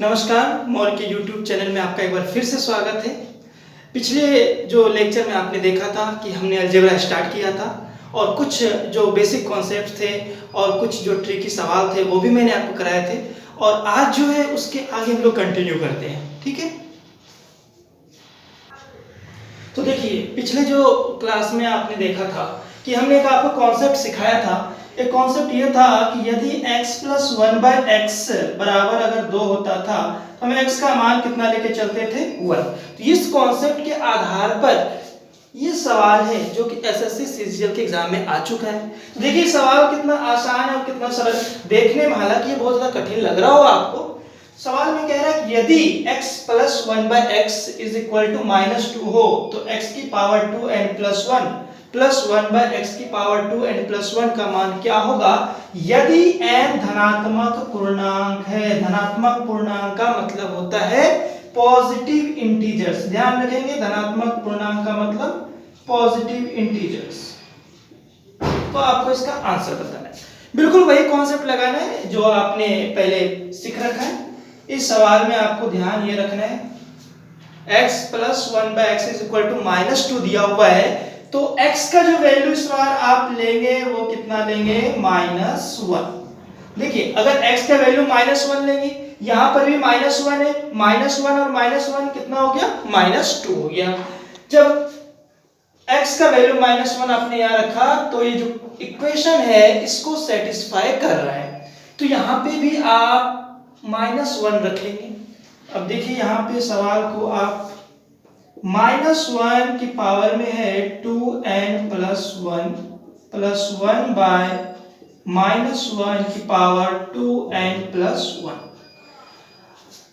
नमस्कार, मॉल के YouTube channel में आपका एक बार फिर से स्वागत है। पिछले जो लेक्चर में आपने देखा था कि हमने अलजेब्रा स्टार्ट किया था और कुछ जो बेसिक कॉन्सेप्ट्स थे और कुछ जो ट्रिकी सवाल थे वो भी मैंने आपको कराए थे और आज जो है उसके आगे हम लोग कंटिन्यू करते हैं। ठीक है, तो देखिए पिछले जो क्लास में आपने देखा था कि हमने एक आपको कॉन्सेप्ट सिखाया था। एक कॉन्सेप्ट ये था कि यदि x plus one by x बराबर अगर 2 होता था तो हम x का मान कितना लेके चलते थे 1। तो इस कॉन्सेप्ट के आधार पर ये सवाल है जो कि एसएससी सीजीएल के एग्जाम में आ चुका है। तो देखिए सवाल कितना आसान है और कितना सरल, देखने में हालांकि ये बहुत ज्यादा कठिन लग रहा हो आपको। सवाल में कह रहा है कि यदि x plus one by x is equal to -2 हो तो x की power 2n plus 1 plus 1 by x की पावर 2n प्लस 1 का मान क्या होगा यदि n धनात्मक पूर्णांक है। धनात्मक पूर्णांक का मतलब होता है पॉजिटिव इंटीजर्स। ध्यान रखेंगे, धनात्मक पूर्णांक का मतलब पॉजिटिव इंटीजर्स। तो आपको इसका आंसर बताना है, बिल्कुल वही कॉन्सेप्ट लगाना है जो आपने पहले सीख रखा है। इस सवाल में आपको ध्यान ये रखना है x plus one by x is equal to -2 दिया हुआ है तो x का जो वैल्यू इस बार आप लेंगे वो कितना लेंगे -1। देखिए अगर x का वैल्यू -1 लेंगे, यहां पर भी -1 है, -1 और -1 कितना हो गया -2 हो गया। जब x का वैल्यू -1 आपने यहां रखा तो ये जो इक्वेशन है इसको सेटिस्फाई कर रहा है, तो यहां पे भी आप -1 रखेंगे। अब देखिए यहाँ पे सवाल को आप -1 की पावर में है 2n प्लस 1 प्लस 1 बाय -1 की पावर 2n प्लस 1,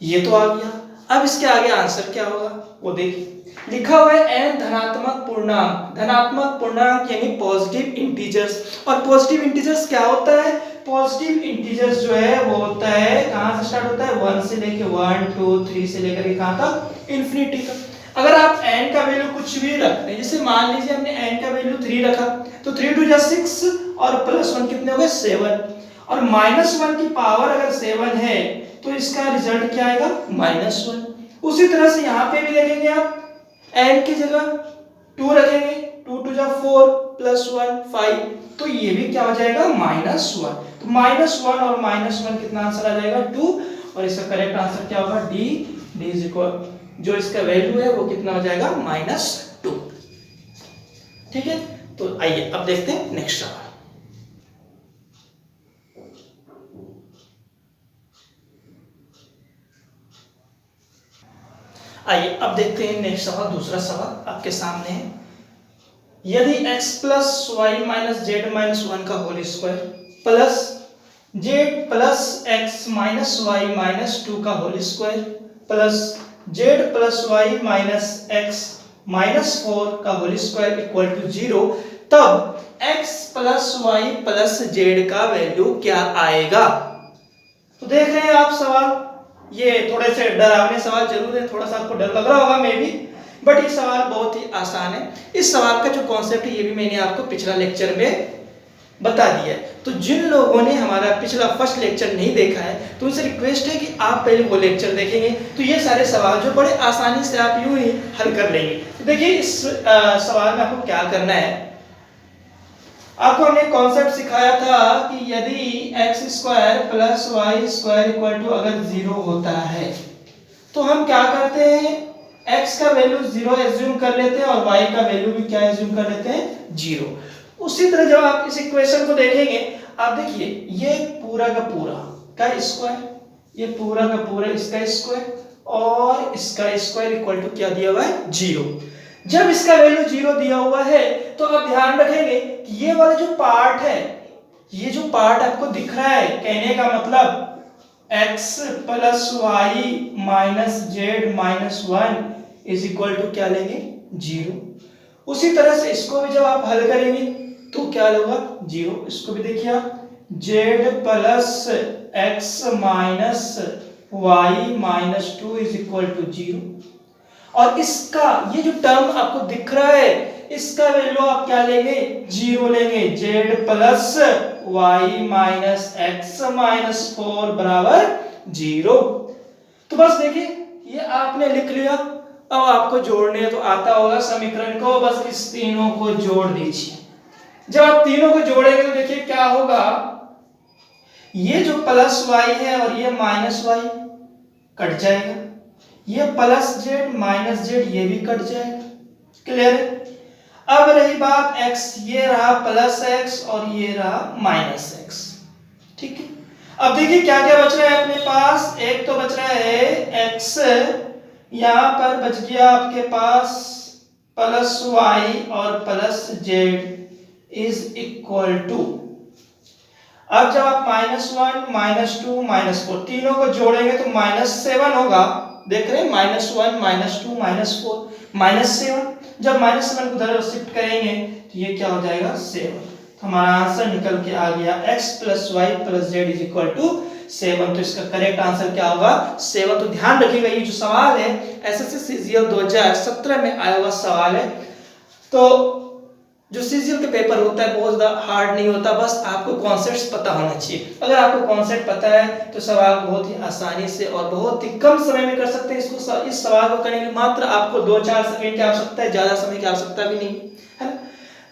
ये तो आ गया। अब इसके आगे आंसर क्या होगा वो देखिए, लिखा हुआ है n धनात्मक पूर्णांक। धनात्मक पूर्णांक यानी पॉजिटिव इंटीजर्स, और पॉजिटिव इंटीजर्स क्या होता है? पॉजिटिव इंटीजर्स जो है वो होता है, कहां से स्टार्ट होता है 1 से लेके 1 2 3 से लेकर के कहां तक इंफिनिटी तक। अगर आप n का वैल्यू कुछ भी रखते हैं, जैसे मान लीजिए हमने n का वैल्यू 3 रखा तो 3 2 6 और प्लस 1 कितने हो गए 7, और -1 की पावर अगर 7 है तो इसका रिजल्ट क्या आएगा -1। उसी तरह से यहाँ पे भी देखेंगे आप n की जगह 2 रखेंगे, 2 2 4 प्लस 1 5, तो ये भी क्या हो जाएगा -1। तो -1 और -1 कितना आंसर आ जाएगा 2, और इसका करेक्ट आंसर क्या होगा डी इज इक्वल, जो इसका वैल्यू है वो कितना हो जाएगा -2। ठीक है, तो आइए अब देखते हैं नेक्स्ट सवाल। आइए अब देखते हैं नेक्स्ट सवाल। दूसरा सवाल आपके सामने है, यदि x plus y minus z minus 1 का whole square plus z plus x minus y minus 2 का whole square plus z plus y minus x minus 4 का होल स्क्वायर इक्वल टू 0, तब x plus y plus z का value क्या आएगा? तो देख रहे हैं आप सवाल, ये थोड़े से डरावने सवाल जरूर है, थोड़ा सा आपको डर लग रहा होगा मे बी, बट ये सवाल बहुत ही आसान है। इस सवाल का जो कॉन्सेप्ट है ये भी मैंने आपको पिछला लेक्चर में बता दिया है। तो जिन लोगों ने हमारा पिछला फर्स्ट लेक्चर नहीं देखा है तो उनसे रिक्वेस्ट है कि आप पहले वो लेक्चर देखेंगे तो ये सारे सवाल जो बड़े आसानी से आप यूं ही हल कर लेंगे। तो देखिए इस सवाल में आपको क्या करना है, आपको हमने कॉन्सेप्ट सिखाया था कि यदि X square plus Y square equal to अगर 0 होता है तो हम क्या करते हैं, x का वैल्यू 0 एज्यूम कर लेते हैं और y का वैल्यू भी क्या एज्यूम कर लेते हैं 0। उसी तरह जब आप इस इक्वेशन को देखेंगे, आप देखिए ये पूरा का पूरा का स्क्वायर, ये पूरा का पूरा इसका स्क्वायर और इसका स्क्वायर इक्वल टू क्या दिया हुआ है 0। जब इसका वैल्यू 0 दिया हुआ है तो आप ध्यान रखेंगे कि ये वाला जो पार्ट है, ये जो पार्ट आपको दिख रहा है, कहने का मतलब x plus y minus z minus 1 is equal to क्या लेंगे 0। उसी तरह से इसको भी जब आप हल करेंगे तो क्या होगा 0। इसको भी देखिए आप z plus x minus y minus 2 is equal to 0, और इसका ये जो टर्म आपको दिख रहा है इसका वैल्यू आप क्या लेंगे 0 लेंगे, z plus y minus x minus 4 बराबर 0। तो बस देखिए ये आपने लिख लिया। अब आपको जोड़ने तो आता होगा समीकरण को, बस इस तीनों को जोड़ दीजिए। जब आप तीनों को जोड़ेंगे तो देखिए क्या होगा, ये जो प्लस वाई है और ये माइनस वाई कट जाएगा, ये प्लस जेड माइनस जेड ये भी कट जाएगा। क्लियर है? अब रही बात x, ये रहा प्लस x और ये रहा माइनस x। ठीक है, अब देखिए क्या क्या बच रहा है अपने पास। एक तो बच रहा है x, यहां पर बच गया आपके पास प्लस y और plus z is equal to. अब जब आप -1 -2 -4 तीनों को जोड़ेंगे तो -7 होगा। देख रहे हैं, -1 -2 -4 -7। जब -7 को उधर शिफ्ट करेंगे तो ये क्या हो जाएगा 7। तो हमारा आंसर निकल के आ गया x + y + z = 7। तो इसका करेक्ट आंसर क्या होगा 7। तो ध्यान रखिएगा ये जो सवाल है एसएससी सीजीएल 2017 में आया हुआ सवाल है। तो जो सीजीएल के पेपर होता है बहुत ज़्यादा हार्ड नहीं होता, बस आपको कॉन्सेप्ट्स पता होना चाहिए। अगर आपको कॉन्सेप्ट पता है तो सवाल बहुत ही आसानी से और बहुत ही कम समय में कर सकते हैं। इस सवाल को करने के लिए मात्र आपको 2-4 सेकंड की आवश्यकता है, ज़्यादा समय की आवश्यकता भी नहीं है ना।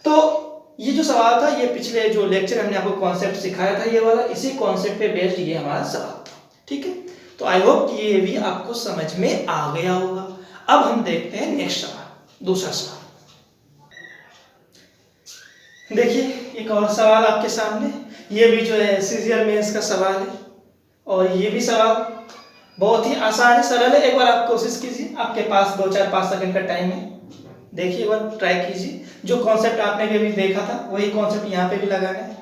तो ये जो सवाल था ये पिछले जो लेक्चर हमने आपको कॉन्सेप्ट सिखाया था ये वाला, इसी कॉन्सेप्ट पे बेस्ड ये हमारा सवाल था। ठीक है, तो आई होप कि ये भी आपको समझ में आ गया होगा। अब हम देखते हैं नेक्स्ट सवाल, दूसरा सवाल। देखिए एक और सवाल आपके सामने, ये भी जो है सीजीएल मेंस का सवाल है और ये भी सवाल बहुत ही आसान है, सरल है। एक बार आप कोशिश कीजिए, आपके पास 2-4-5 सेकंड का टाइम है, देखिए एक बार ट्राई कीजिए। जो कॉन्सेप्ट आपने भी देखा था वही कॉन्सेप्ट यहाँ पे भी लगाना है।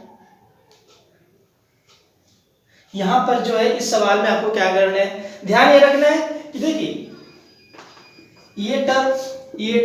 यहाँ पर जो है इस सवाल में आपको क्या करना है, ध्यान ये रखना है कि देखिए ये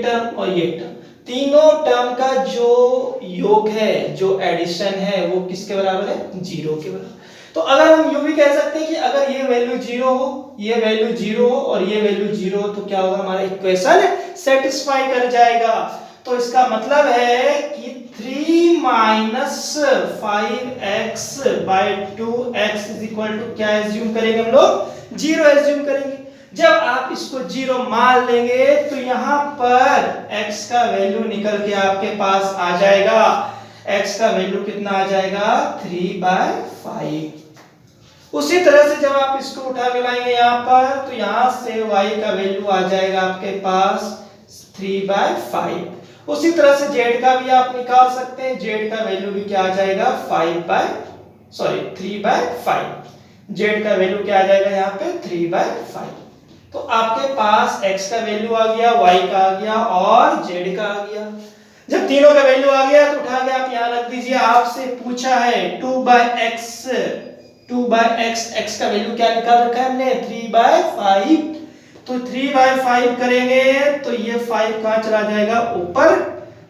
टर्म और ये टर्म, तीनों टर्म का जो योग है, जो एडिशन है वो किसके बराबर है 0 के बराबर। तो अगर हम यूं भी कह सकते हैं कि अगर ये वैल्यू 0 हो, ये वैल्यू 0 हो और ये वैल्यू 0 हो तो क्या होगा, हमारा इक्वेशन सेटिस्फाई कर जाएगा। तो इसका मतलब है कि 3 - 5x/2x = क्या एज्यूम करेंगे हम लोग 0 एज्यूम करेंगे। जब आप इसको 0 मान लेंगे तो यहां पर x का वैल्यू निकल के आपके पास आ जाएगा। x का वैल्यू कितना आ जाएगा 3/5। उसी तरह से जब आप इसको उठा के लाएंगे यहाँ पर तो यहाँ से y का वैल्यू आ जाएगा आपके पास 3/5। उसी तरह से z का भी आप निकाल सकते हैं, z का वैल्यू भी क्या आ जाएगा 3/5। z का वैल्यू क्या आ जाएगा यहाँ पे 3/5। तो आपके पास x का वैल्यू आ गया, y का आ गया और z का आ गया। जब तीनों का वैल्यू आ गया तो उठा के आप यहाँ रख दीजिए। आपसे पूछा है 2/x, x का वैल्यू क्या निकाल रखा है हमने 3/5। तो 3/5 करेंगे तो ये 5 कहाँ चला जाएगा ऊपर।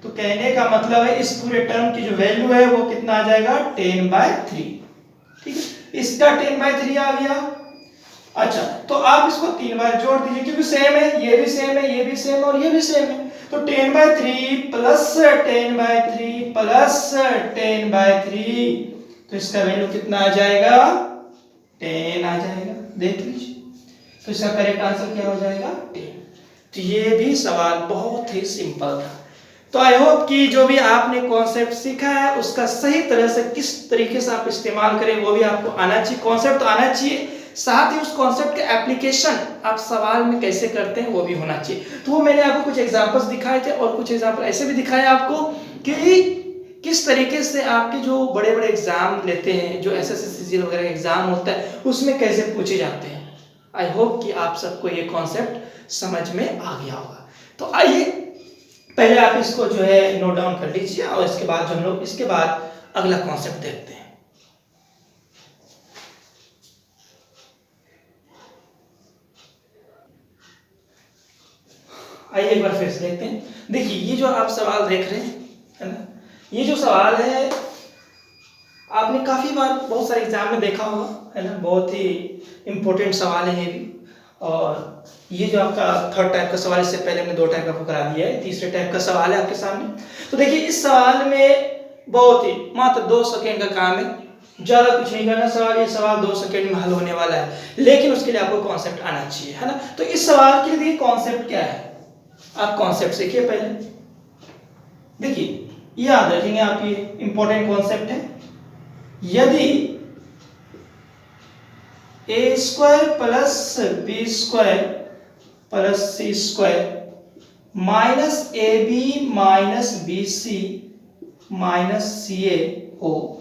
तो कहने का मतलब है इस पूरे टर्म की जो वैल्यू है वो कितना आ जाएगा 10/3। ठीक है, इसका 10/3 आ गया। अच्छा, तो आप इसको 3 बार जोड़ दीजिए क्योंकि सेम है, ये भी सेम है, ये भी सेम और ये भी सेम है। तो 10/3 + 10/3 + 10/3 तो इसका वैल्यू कितना आ जाएगा 10 आ जाएगा। देख लीजिए, तो इसका करेक्ट आंसर क्या हो जाएगा 10। तो ये भी सवाल बहुत ही सिंपल था। तो आई होप कि जो भी आपने कॉन्सेप्ट सीखा है उसका सही तरह से किस तरीके से आप इस्तेमाल करें वो भी आपको आना चाहिए। कॉन्सेप्ट तो आना चाहिए, साथ ही उस कॉन्सेप्ट के एप्लीकेशन आप सवाल में कैसे करते हैं वो भी होना चाहिए। तो वो मैंने आपको कुछ एग्जांपल्स दिखाए थे और कुछ एग्जांपल ऐसे भी दिखाए आपको कि किस तरीके से आपके जो बड़े बड़े एग्जाम लेते हैं, जो एसएससी सीजीएल वगैरह एग्जाम होता है उसमें कैसे पूछे जाते हैं। आई होप कि आप सबको ये कॉन्सेप्ट समझ में आ गया होगा। तो आइए पहले आप इसको जो है नोट डाउन कर लीजिए और इसके बाद जो हम लोग इसके बाद अगला कॉन्सेप्ट देखते हैं। आइए एक बार फिर से देखते हैं। देखिए ये जो आप सवाल देख रहे हैं है ना, ये जो सवाल है आपने काफी बार बहुत सारे एग्जाम में देखा होगा है ना, बहुत ही इंपॉर्टेंट सवाल है ये भी। और ये जो आपका थर्ड टाइप का सवाल, इससे पहले हमने 2 टाइप आपको करा दिया है, तीसरे टाइप का सवाल है आपके सामने। तो देखिए इस सवाल में बहुत ही मात्र 2 सेकंड का काम है, ज़्यादा कुछ नहीं करना सवाल, ये सवाल 2 सेकंड में हल होने वाला है, लेकिन उसके लिए आपको कॉन्सेप्ट आना चाहिए, है ना। तो इस सवाल के लिए कॉन्सेप्ट क्या है, आप कॉन्सेप्ट सीखिए पहले। देखिए याद रखेंगे आप, ये इंपॉर्टेंट कॉन्सेप्ट है। यदि A square plus B square plus C square minus A B minus B C minus C A हो,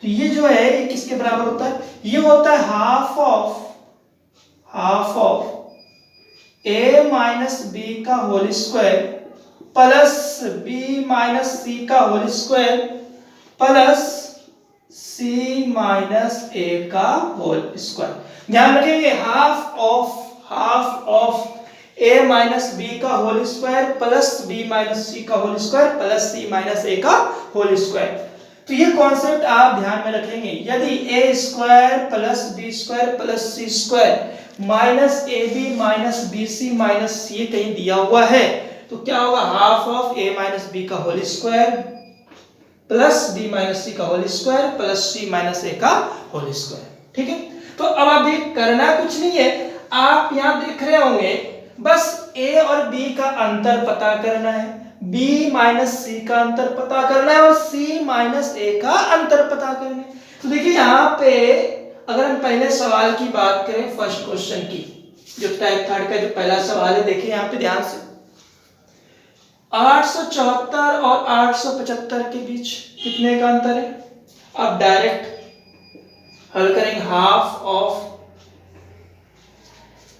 तो ये जो है ये किसके बराबर होता है, ये होता है half of A minus B का whole square plus B minus C का whole square plus C minus A का होल स्क्वायर। ध्यान रखेंगे half of A minus B का whole square plus B minus C का whole square plus C minus A का whole square. तो ये concept आप ध्यान में रखेंगे। यदि A square plus B square plus C square minus A B minus B C minus C कहीं दिया हुआ है, तो क्या होगा, half of A minus B का whole square plus B minus C का whole square plus C minus A का होल स्क्वायर। ठीक है, तो अब आप ये करना कुछ नहीं है, आप यहाँ देख रहे होंगे बस ए और बी का अंतर पता करना है, b माइनस सी का अंतर पता करना है और c माइनस ए का अंतर पता करना है। तो देखिए यहाँ पे अगर हम पहले सवाल की बात करें, फर्स्ट क्वेश्चन की, जो टाइप 3 का जो पहला सवाल है, देखिए यहाँ पे ध्यान से 874 और 875 के बीच कितने का अंतर है। अब डायरेक्ट हल करेंगे, हाफ ऑफ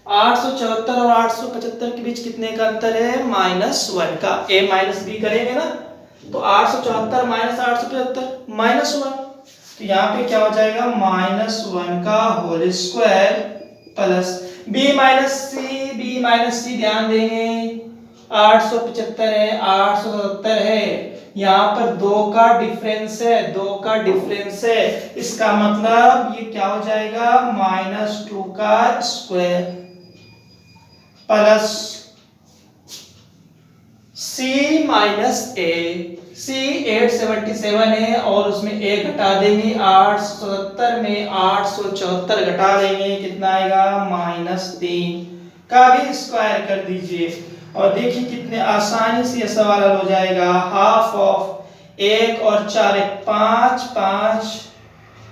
874 और 875 के बीच कितने का अंतर है, -1 का। a माइनस बी करेंगे ना, तो 874 माइनस 875 -1, तो यहाँ पे क्या हो जाएगा, -1 का whole square plus b minus C ध्यान देंगे 875 है 870 है, यहाँ पर 2 का डिफरेंस है, इसका मतलब ये क्या हो जाएगा, -2 का स्क्वायर प्लस c माइनस ए, c 877 है और उसमें a घटा देंगे, 870 में 874 घटा देंगे, कितना आएगा, -3 का भी स्क्वायर कर दीजिए। और देखिए कितने आसानी से यह सवाल हल हो जाएगा। हाफ ऑफ 1 और 4 5 5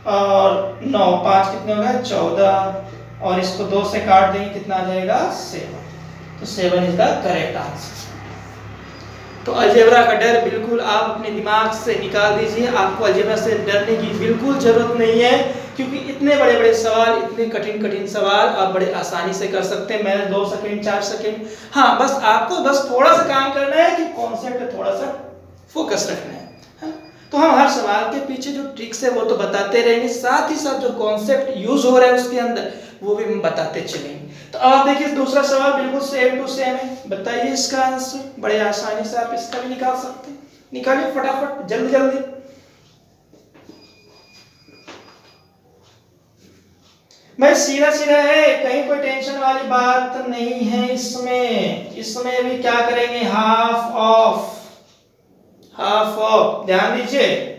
और 9 5 कितने हो गए, 14, और इसको 2 से काट देंगे, कितना आ जाएगा, 7। तो 7 इज द करेक्ट आंसर। तो अलजेब्रा का डर बिल्कुल आप अपने दिमाग से निकाल दीजिए, आपको अलजेब्रा से डरने की बिल्कुल जरूरत नहीं है, क्योंकि इतने बड़े बड़े सवाल, इतने कठिन सवाल आप बड़े आसानी से कर सकते हैं। मैंने 2 सेकंड 4 सेकंड, हाँ बस आपको थोड़ा सा काम करना है कि कॉन्सेप्ट थोड़ा सा फोकस रखना है। तो हम हर सवाल के पीछे जो ट्रिक्स है वो तो बताते रहेंगे, साथ ही साथ जो कॉन्सेप्ट यूज हो रहा है उसके अंदर वो भी हम बताते चलेंगे। तो अब आप देखिए दूसरा सवाल बिल्कुल सेम टू सेम है, बताइए इसका आंसर। बड़े आसानी से आप इसका भी निकाल सकते हैं, निकालिए फटाफट, जल्दी जल्दी। भाई सीधा सीधा है, कहीं कोई टेंशन वाली बात नहीं है इसमें भी क्या करेंगे, हाफ ऑफ ध्यान दीजिए,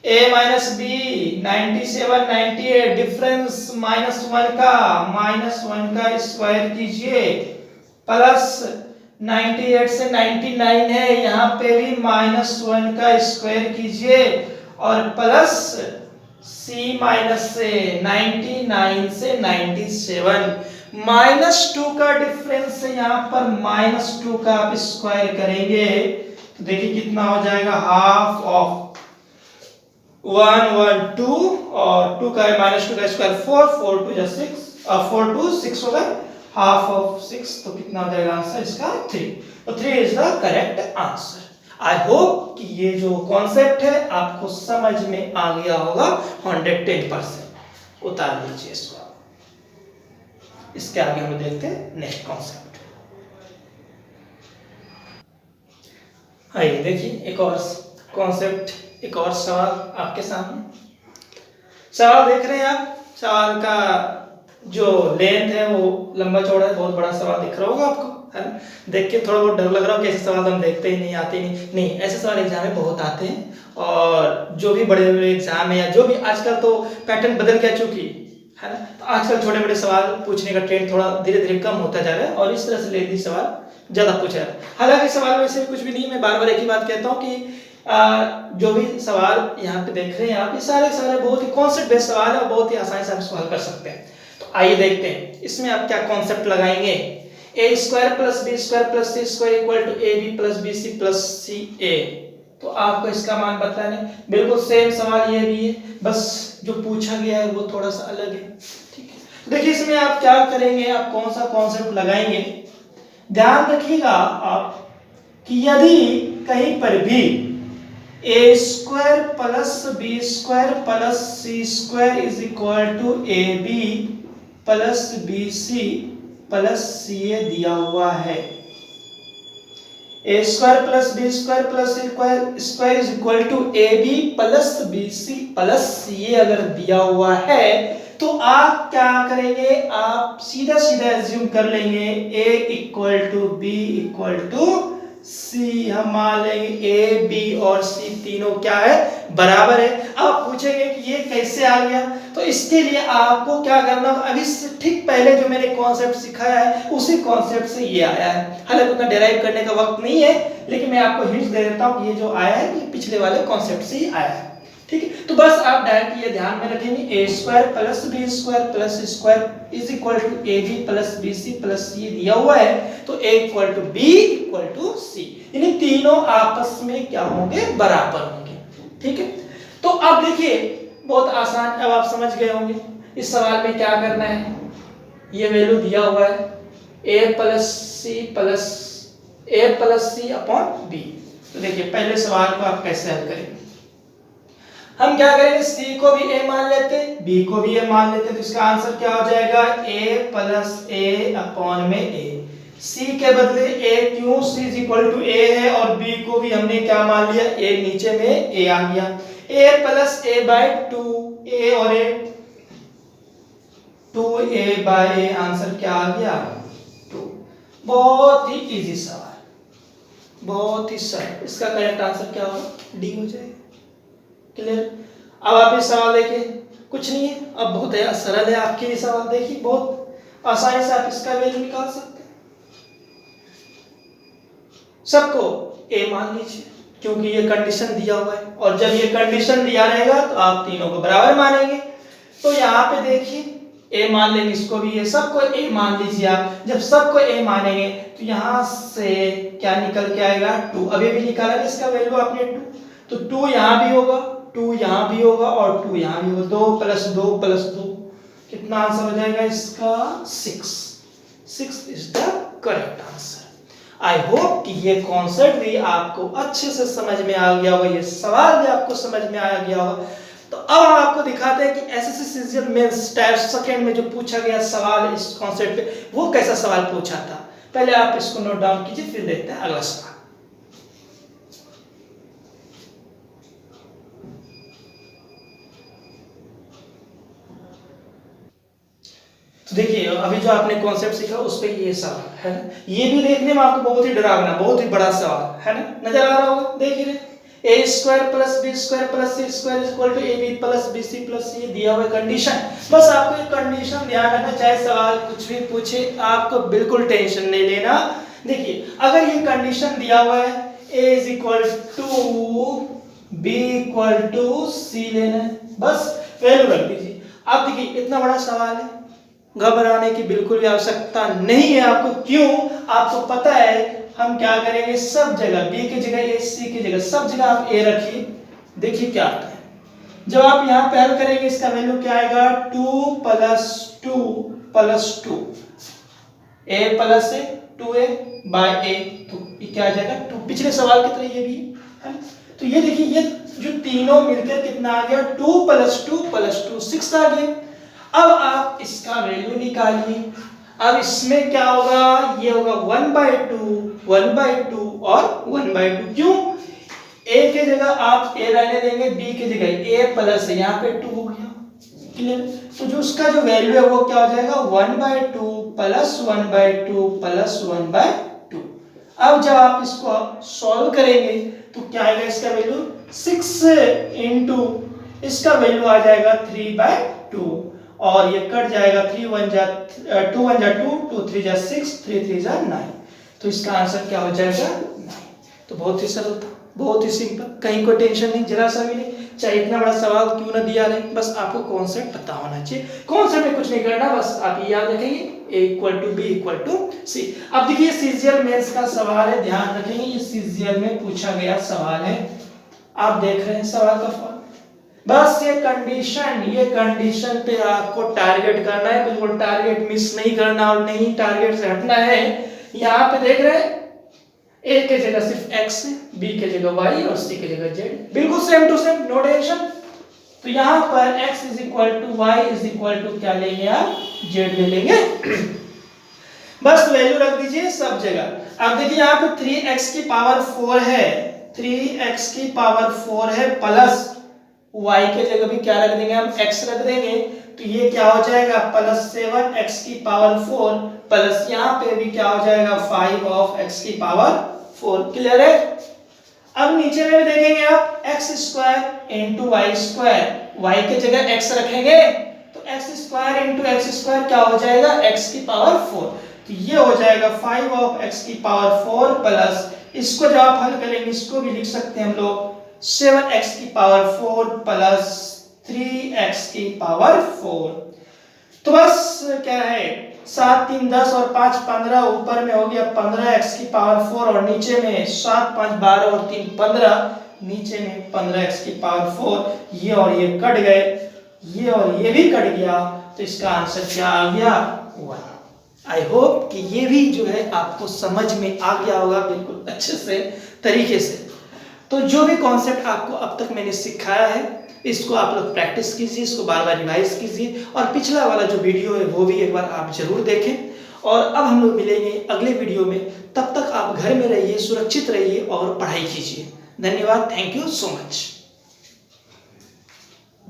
a माइनस बी 97 98 डिफरेंस -1 का स्क्वायर कीजिए, प्लस 98 से 99 है, यहाँ पे भी -1 का स्क्वायर कीजिए, और प्लस c माइनस से 99 से 97 -2 का डिफरेंस है, यहाँ पर -2 का आप स्क्वायर करेंगे, तो देखिए कितना हो जाएगा, हाफ ऑफ 1 1 2 और 2 का -2 का स्क्वायर 4 4 2 6 और 4 2 6 होगा, हाफ ऑफ 6, तो कितना हो जाएगा आंसर इसका, 3। तो 3 is the correct answer. I hope कि ये जो कॉन्सेप्ट है आपको समझ में आ गया होगा 110%। उतार लीजिए इसको। इसके आगे हम देखते हैं नेक्स्ट कॉन्सेप्ट। आइए देखिए एक और कॉन्सेप्ट, एक और सवाल आपके सामने। सवाल देख रहे हैं आप, सवाल का जो लेंथ है वो लंबा चौड़ा है, बहुत बड़ा सवाल दिख रहा होगा आपको, है ना। देख के थोड़ा बहुत डर लग रहा हो कि ऐसे सवाल हम देखते ही नहीं, आते ही नहीं, ऐसे सवाल एग्जाम में बहुत आते हैं। और जो भी बड़े बड़े एग्जाम है या जो भी, आजकल तो पैटर्न बदल गया चूंकि, है ना, तो आजकल छोटे बड़े सवाल पूछने का ट्रेंड थोड़ा धीरे धीरे कम होता जा रहा है और इस तरह से लेडी सवाल ज्यादा पूछा जाता है। हालांकि सवाल वैसे कुछ भी नहीं, मैं बार बार एक ही बात कहता हूँ कि जो भी सवाल यहाँ पे देख रहे हैं आप, ये सारे सारे बहुत ही कॉन्सेप्ट बेस्ड सवाल है और बहुत ही आसानी से आप सवाल कर सकते हैं। तो आइए देखते हैं इसमें आप क्या कॉन्सेप्ट लगाएंगे। A square plus B square plus C square equal to A B plus B C plus C A. तो आपको इसका मान बताना है। बिल्कुल सेम सवाल ये भी है, बस जो पूछा गया है वो थोड़ा सा अलग है, ठीक है। देखिए इसमें आप क्या करेंगे, आप कौन सा कॉन्सेप्ट लगाएंगे, ध्यान रखिएगा आप कि यदि कहीं पर भी A square plus B square plus C square is equal to A B plus B C plus C A दिया हुआ है, A square plus B square plus square is equal to A B plus B C plus C A अगर दिया हुआ है, तो आप क्या करेंगे, आप सीधा सीधा एज्यूम कर लेंगे A equal to B equal to C. हम मान लेंगे ए बी और सी तीनों क्या है, बराबर है। आप पूछेंगे कि ये कैसे आ गया, तो इसके लिए आपको क्या करना, अभी से ठीक पहले जो मैंने कॉन्सेप्ट सिखाया है उसी कॉन्सेप्ट से ये आया है। हालांकि उतना डेराइव करने का वक्त नहीं है, लेकिन मैं आपको हिंट दे देता हूँ कि ये जो आया है ये पिछले वाले कॉन्सेप्ट से ही आया है, ठीक है। तो बस आप डायरेक्ट ये ध्यान में रखेंगे, A square plus B square plus square is equal to A B plus B C plus C दिया हुआ है, तो A equal to B equal to C, यानी तीनों आपस में क्या होंगे, बराबर होंगे, ठीक है। तो अब देखिए बहुत आसान, अब आप समझ गए होंगे इस सवाल में क्या करना है। ये वैल्यू दिया हुआ है ए प्लस सी अपॉन बी। तो देखिए पहले सवाल को आप कैसे हल करेंगे, हम क्या करेंगे, सी को भी ए मान लेते हैं, बी को भी ए मान लेते हैं, तो इसका आंसर क्या हो जाएगा, ए प्लस ए अपॉन में ए। सी के बदले ए क्यों, सी इज इक्वल टू ए है और बी को भी हमने क्या मान लिया, ए नीचे में ए आ गया, ए प्लस ए बाय 2, ए और ए 2a बाय ए, आंसर क्या आ गया 2। बहुत ही इजी सवाल, बहुत ही सरल, इसका करेक्ट आंसर क्या होगा, डी हो जाएगा। क्लियर। अब आप इस सवाल देखिए, कुछ नहीं है, अब बहुत है सरल है आपके लिए सवाल, देखिए बहुत आसानी से आप इसका वैल्यू निकाल सकते हैं। सबको ए मान लीजिए क्योंकि ये कंडीशन दिया हुआ है, और जब ये कंडीशन दिया रहेगा तो आप तीनों को बराबर मानेंगे। तो यहाँ पे देखिए ए मान लेंगे, इसको भी ये सबको ए मान लीजिए आप। जब सबको ए मानेंगे तो यहाँ से क्या निकल के आएगा 2, अभी भी निकाला इसका वैल्यू आपने 2, तो 2 यहाँ भी होगा, 2 यहाँ भी होगा और 2 यहाँ भी होगा, 2 प्लस 2 प्लस 2, कितना आंसर हो जाएगा इसका 6 is the correct answer. I hope कि ये कॉन्सेप्ट भी आपको अच्छे से समझ में आ गया होगा, ये सवाल भी आपको समझ में आ गया होगा। तो अब हम आपको दिखाते हैं कि SSC CGL mains type second में जो पूछा गया सवाल इस कॉन्सेप्ट पे, वो कैसा सवाल पूछा था। पहले आप इसको नोट डाउन कीजिए, फिर देखते हैं अगला सवाल। तो देखिए अभी जो आपने कॉन्सेप्ट सीखा उस पे ये सवाल है ना, ये भी देखने में आपको बहुत ही डरावना, बहुत ही बड़ा सवाल है ना, नजर आ रहा होगा, देखिए A square plus B square plus C square is equal to A B plus B C plus C दिया हुआ कंडीशन। बस आपको ये कंडीशन ध्यान रखना, चाहे सवाल कुछ भी पूछे आपको बिल्कुल टेंशन नहीं लेना। देखिए अगर ये कंडीशन दिया हुआ है A is equal to B equal to C लेना है, बस वैल्यू रख दीजिए। अब देखिए इतना बड़ा सवाल है, घबराने की बिल्कुल भी आवश्यकता नहीं है आपको। क्यों, आपको पता है हम क्या करेंगे, सब जगह बी की जगह ए, सी की जगह सब जगह आप ए रखिए। देखिए क्या आता है, जब आप यहाँ पे हल करेंगे इसका वैल्यू क्या आएगा 2 प्लस 2 प्लस 2, ए प्लस ए 2a बाय ए, तो ये क्या आ जाएगा 2। पिछले सवाल की तरह ये भी है। तो ये देखिए ये जो तीनों मिलकर कितना आ गया 2 प्लस 2 प्लस 2 6 आ गया। अब आप इसका वैल्यू निकालिए। अब इसमें क्या होगा, ये होगा 1/2 और 1/2। क्यों, ए के जगह आप ए रहने देंगे, बी की जगह ए प्लस यहाँ पे 2 हो गया, क्लियर। तो जो उसका जो वैल्यू है वो क्या हो जाएगा 1/2 प्लस 1/2 प्लस 1/2। अब जब आप इसको सॉल्व करेंगे तो क्या आएगा इसका वैल्यू 6 इंटू इसका वैल्यू आ जाएगा 3/2 और ये कट जाएगा 2 1 जा 2 2 3 जा 6 3 3 जा 9। तो इसका आंसर क्या हो जाएगा 9। तो बहुत ही सरल था, बहुत ही सिंपल, कहीं कोई टेंशन नहीं, जरा सा भी नहीं, चाहे इतना बड़ा सवाल क्यों ना दिया रहे, बस आपको कॉन्सेप्ट पता होना चाहिए। कॉन्सेप्ट में कुछ नहीं करना, बस आप ये याद रखेंगे A = B = C। अब देखिए सीजीएल मेंस का सवाल है, ध्यान रखेंगे ये सीजीएल में पूछा गया सवाल है। आप देख रहे हैं सवाल का फॉर्म, बस ये कंडीशन पे आपको टारगेट करना है, बिल्कुल टारगेट मिस नहीं करना और नहीं टारगेट से हटना है। यहाँ पे देख रहे हैं A के जगह सिर्फ x है, B के जगह y और C के जगह z, बिल्कुल same to same, no tension. तो यहाँ पर x = y = क्या लेंगे आप, z ले लेंगे। बस वैल्यू रख दीजिए सब जगह। अब देखिए यहाँ पे 3x की पावर 4 है, 3x की पावर 4 है प्लस y के जगह भी क्या रख देंगे हम, x रख देंगे। तो ये क्या हो जाएगा +7x की पावर 4 प्लस यहाँ पे भी क्या हो जाएगा 5 x की पावर 4। क्लियर है। अब नीचे में भी देखेंगे आप x² × y², y के जगह x रखेंगे तो x² × x² क्या हो जाएगा x की पावर 4। तो ये हो जाएगा 5 की पावर 4 प्लस इसको जब आप हल करेंगे इसको भी लिख सकते हैं हम लोग 7x की पावर 4 प्लस 3x की पावर 4। तो बस क्या है 7 3 10 और 5 15, ऊपर में हो गया 15x की पावर 4 और नीचे में 7 5 12 और 3 15, नीचे में 15x की पावर 4। ये और ये कट गए, ये और ये भी कट गया, तो इसका आंसर क्या आ गया 1। आई होप कि ये भी जो है आपको समझ में आ गया होगा बिल्कुल अच्छे से तरीके से। तो जो भी कॉन्सेप्ट आपको अब तक मैंने सिखाया है इसको आप लोग प्रैक्टिस कीजिए, इसको बार बार रिवाइज कीजिए और पिछला वाला जो वीडियो है वो भी एक बार आप जरूर देखें। और अब हम लोग मिलेंगे अगले वीडियो में, तब तक आप घर में रहिए, सुरक्षित रहिए और पढ़ाई कीजिए। धन्यवाद, थैंक यू सो मच।